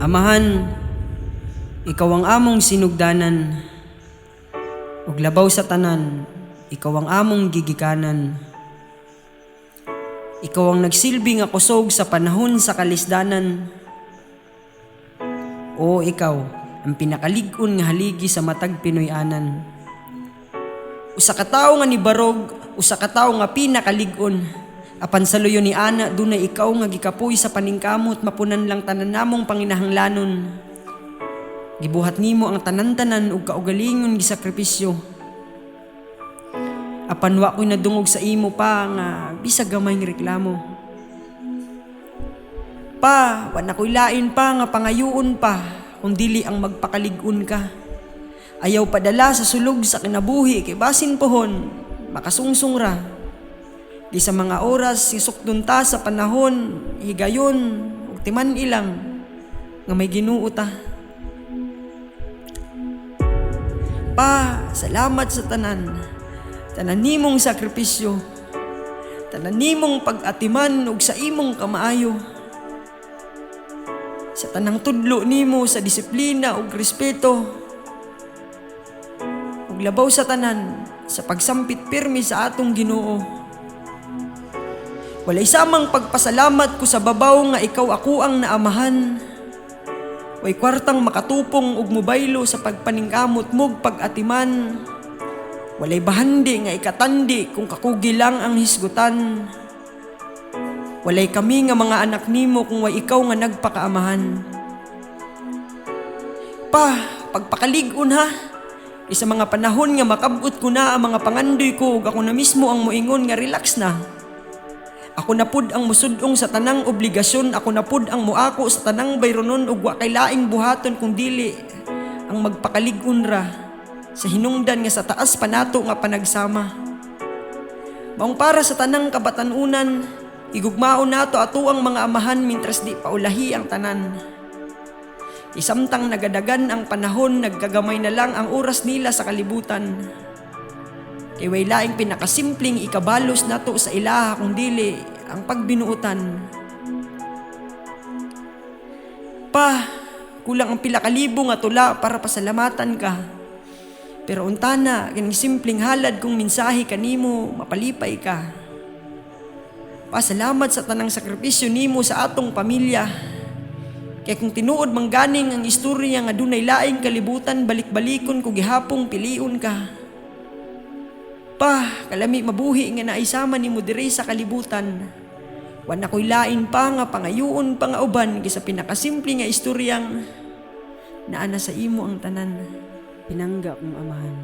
Amahan, ikaw ang among sinugdanan, ug labaw sa tanan, ikaw ang among gigikanan. Ikaw ang nagsilbi nga kusog sa panahon sa kalisdanan. O ikaw, ang pinakalig-on nga haligi sa matag Pinoy-anan. Usa ka tawo nga nibarog, usa ka tawo nga pinakalig-on. Apan sa luyo ni ana, dunay ikaw nga gikapoy sa paningkamot, mapunan lang tanan namong panginahanglanon. Gibuhat nimo ang tanan-tanan ug kaugalingon gisakripisyo. Apan wa ko'y nadungog sa imo pa nga bisag gamay nga reklamo. Pa, wa na ko'y lain pa nga pangayuon pa, kung dili ang magpakalig-on ka. Ayaw padala sa sulog sa kinabuhi, kay basin pohon, makasungsong ra. Di sa mga oras, sisukdon ta sa panahon, higayon, ug timan ilang, nga may Ginoo ta. Pa, salamat sa tanan nimong sakripisyo, tanan nimong pag-atiman ug sa imong kamaayo. Sa tanang tudlo nimo sa disiplina ug respeto, ug labaw sa tanan sa pagsampit pirmi sa atong Ginoo. Walay samang pagpasalamat ko sa babaw nga ikaw ako ang naamahan. Way kwartang makatupong ug mobaylo sa pagpaningkamot mog pag-atiman. Walay bahandi nga ikatandi kung kakugi lang ang hisgutan. Walay kami nga mga anak nimo kung way ikaw nga nagpakaamahan. Pa, pagpakalig-on ha. Isa mga panahon nga makabot ko na ang mga pangandoy ko ug ako na mismo ang moingon nga relax na. Ako na pud ang musudong sa tanang obligasyon, ako na pud ang muako sa tanang bayronon ug wa kay laing buhaton kung dili ang magpakalig-on ra sa hinungdan nga sa taas panato nga panagsama. Maong para sa tanang kabatanunan, igugmaon nato ato ang mga amahan mintras di paulahi ang tanan. Isamtang nagadagan ang panahon, nagkagamay na lang ang oras nila sa kalibutan. Kay way laing pinakasimpleng ikabalos nato sa ilaha kung dili ang pagbinuutan. Pa, kulang ang pila ka libo nga tula para pasalamatan ka. Pero untana, ganing simpleng halad kung mensahe kanimo, mapalipay ka. Pa, salamat sa tanang sakripisyo nimo sa atong pamilya. Kaya kung tinuod mangganing ang istorya nga dunay laing kalibutan, balik-balikon kung gihapong piliun ka. Pa, kalami mabuhi nga naisama nimo diri sa kalibutan. Wa na ko'y lain pa nga pangayuon pa nga uban sa pinakasimple nga istoryang naana sa imo ang tanan. Pinangga kong amahan.